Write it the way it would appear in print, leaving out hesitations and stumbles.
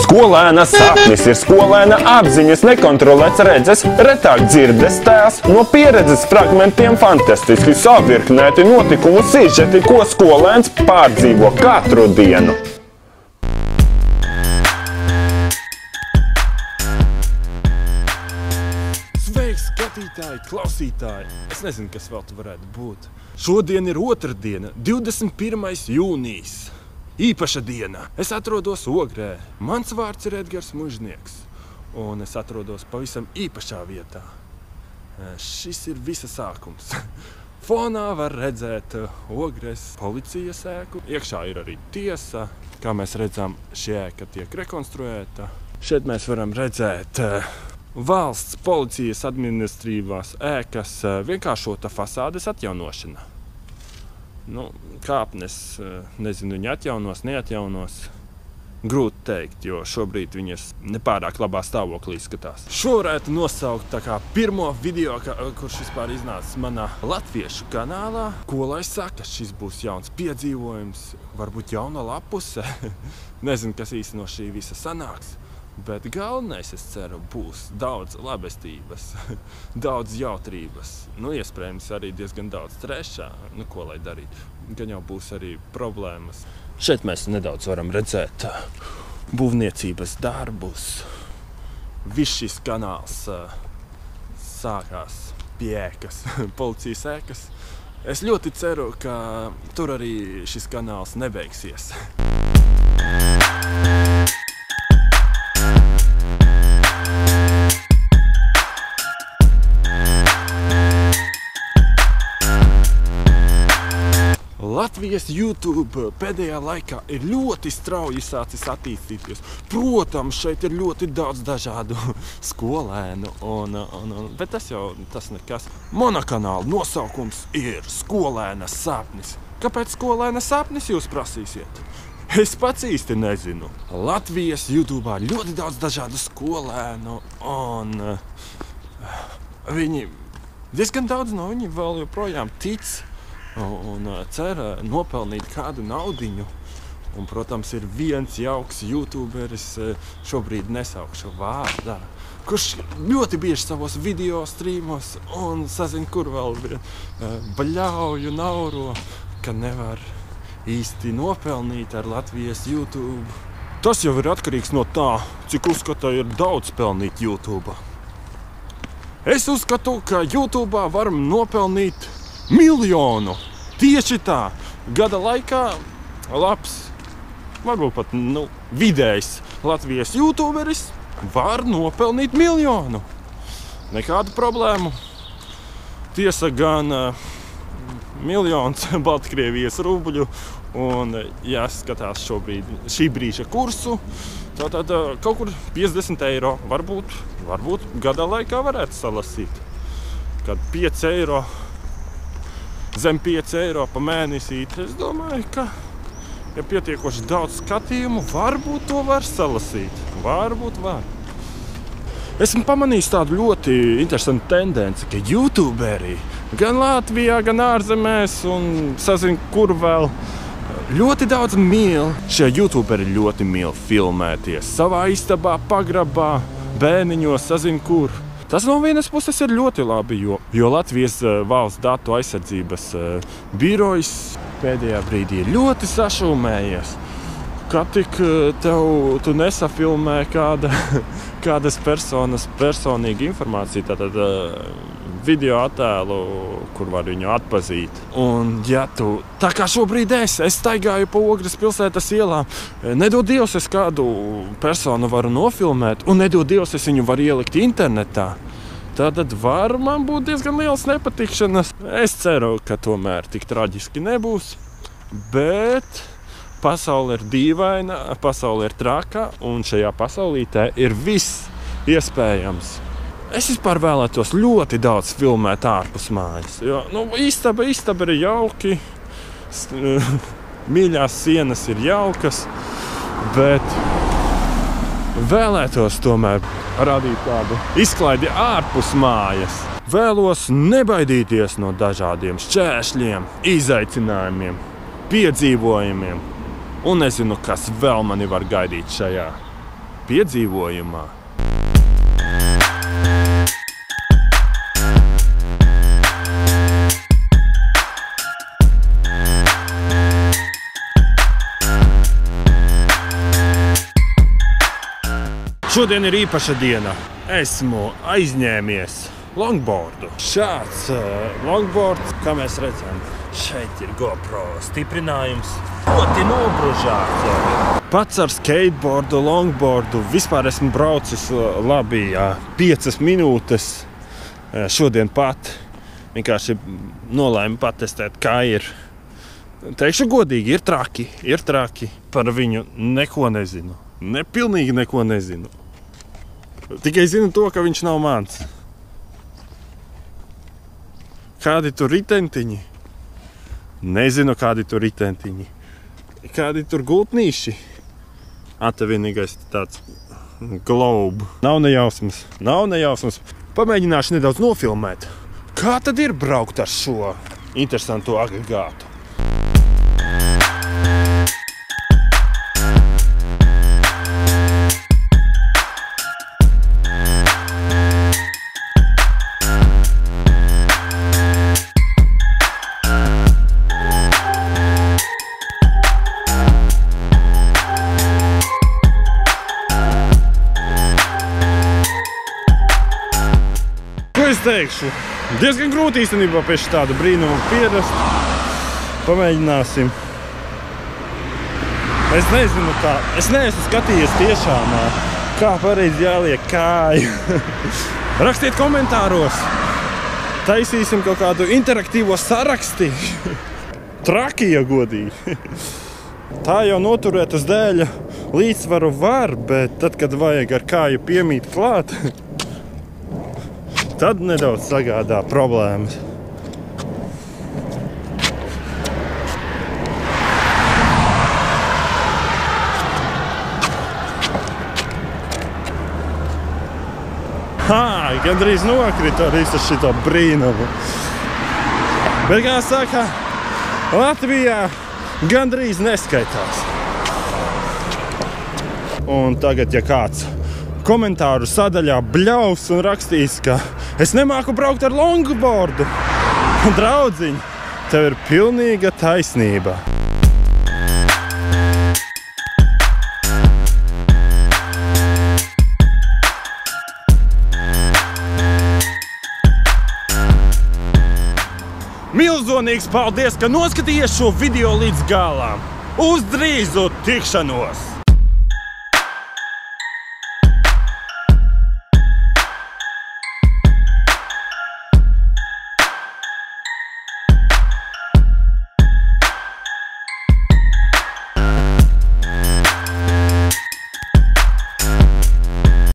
Skolēna sapnis ir skolēna apziņas, nekontrolēts redzes, retāk dzirdes tēls, no pieredzes fragmentiem fantastiski savirknēti notikumu sižeti, ko skolēns pārdzīvo katru dienu. Sveiks, skatītāji, klausītāji! Es nezinu, kas vēl tu varētu būt. Šodien ir otrdiena, 21. jūnijas. Īpaša diena. Es atrodos Ogrē. Mans vārds ir Edgars Mužnieks. Un es atrodos pavisam īpašā vietā. Šis ir visa sākums. Fonā var redzēt Ogres policijas ēku. Iekšā ir arī tiesa. Kā mēs redzam, šī ēka tiek rekonstruēta. Šeit mēs varam redzēt valsts policijas administratīvās ēkas vienkāršota fasādes atjaunošana. Kāpnes, nezinu, viņi atjaunos, neatjaunos. Grūti teikt, jo šobrīd viņas nepārāk labā stāvoklī izskatās. Šo varētu nosaukt tā kā pirmo video, kurš vispār iznācis manā latviešu kanālā. Ko lai saka, šis būs jauns piedzīvojums, varbūt jauna lapuse. Nezinu, kas īsti no šī visa sanāks. Bet galvenais, es ceru, būs daudz labestības, daudz jautrības. Iespējams, arī diezgan daudz trešā. Ko lai darīt? Gan jau būs arī problēmas. Šeit mēs nedaudz varam redzēt būvniecības darbus. Viss šis kanāls sākās pie ēkas, policijas ēkas. Es ļoti ceru, ka tur arī šis kanāls nebeigsies. Latvijas YouTube pēdējā laikā ir ļoti strauji sācis attīstīties. Protams, šeit ir ļoti daudz dažādu skolēnu, bet tas nekas. Mana kanāla nosaukums ir Skolēna sapnis. Kāpēc Skolēna sapnis, jūs prasīsiet? Es pats īsti nezinu. Latvijas YouTube'ā ļoti daudz dažādu skolēnu, un viņi, diezgan daudz no viņiem vēl joprojām tic un cer nopelnīt kādu naudiņu. Un, protams, ir viens jauks youtuberis, šobrīd nesaukšu vārdā, kurš ļoti bieži savos video streamos un sazin, kur vēl baļauju nauro, ka nevar īsti nopelnīt ar Latvijas YouTube. Tas jau ir atkarīgs no tā, cik uzskata ir daudz pelnīt YouTube. Es uzskatu, ka YouTube varam nopelnīt 1 miljonu. Tieši tā. Gada laikā labs, varbūt pat vidējs Latvijas YouTuberis var nopelnīt 1 miljonu. Nekādu problēmu. Tiesa gan 1 miljons Baltkrievijas rubļu, un jāskatās šī brīža kursu, tātad kaut kur 50 eiro varbūt gada laikā varētu salasīt. Kad 5 eiro, zem 5 eiro pa mēnesī, es domāju, ka, ja pietiekoši daudz skatījumu, varbūt to var salasīt. Varbūt var. Esmu pamanījis tādu ļoti interesantu tendenci, ka YouTuberi gan Latvijā, gan ārzemēs un sazin, kur vēl ļoti daudz mīl. Šie YouTuberi ļoti mīl filmēties savā istabā, pagrabā, bēniņos, sazin, kur. Tas no vienas puses ir ļoti labi, jo Latvijas valsts datu aizsardzības birojs pēdējā brīdī ir ļoti sašūmējies. Kad tik tu nesafilmē kādas personas personīga informācija, tātad video attēlu, kur var viņu atpazīt. Un tā kā šobrīd es staigāju pa Ogres pilsētas ielām, nedod Dievs, es kādu personu varu nofilmēt, un nedod Dievs, es viņu varu ielikt internetā. Tātad var man būt diezgan liels nepatikšanas. Es ceru, ka tomēr tik traģiski nebūs, bet pasaule ir dīvaina, pasaule ir traka, un šajā pasaulītē ir viss iespējams. Es vispār vēlētos ļoti daudz filmēt ārpus mājas, jo istaba ir jauki, mīļās sienas ir jaukas, bet vēlētos tomēr radīt tādu izklaidi ārpus mājas. Vēlos nebaidīties no dažādiem šķēršļiem, izaicinājumiem, piedzīvojumiem, un nezinu, kas vēl mani var gaidīt šajā piedzīvojumā. Šodien ir īpaša diena. Esmu aizņēmies longboardu. Šāds longboards, kā mēs redzam, šeit ir GoPro stiprinājums. Ļoti nobružāts. Pats ar skateboardu, longboardu vispār esmu braucis labi 5 minūtes. Šodien pat vienkārši nolēmu patestēt, kā ir. Teikšu godīgi, ir traki. Par viņu neko nezinu. Pilnīgi neko nezinu. Tikai zinu to, ka viņš nav mans. Kādi tur ritentiņi? Nezinu, kādi tur ritentiņi. Kādi tur gultnīši? Te vienīgais tāds globe. Nav nejausmas. Pamēģināšu nedaudz nofilmēt. Kā tad ir braukt ar šo interesantu agregātu? Es teikšu, diezgan grūti īstenībā pēc tāda brīnuma pierast. Pamēģināsim. Es nezinu kā, es neesmu skatījies tiešām, kā pareizi jāliek kāju. Rakstiet komentāros. Taisīsim kaut kādu interaktīvo saraksti. Traki, ja godīgi. Tā jau noturēt uz dēļa līdzsvaru var, bet tad, kad vajag ar kāju piemīt klāt, tad nedaudz sagādā problēmas. Gandrīz nokrita ar visu šito brīnumu. Bet, kā saka, Latvijā gandrīz neskaitās. Un tagad, ja kāds komentāru sadaļā bļaus un rakstīs, ka es nemāku braukt ar longboardu. Draudziņ, tev ir pilnīga taisnība. Milzonīgs paldies, ka noskatījies šo video līdz galām. Uz drīzu tikšanos!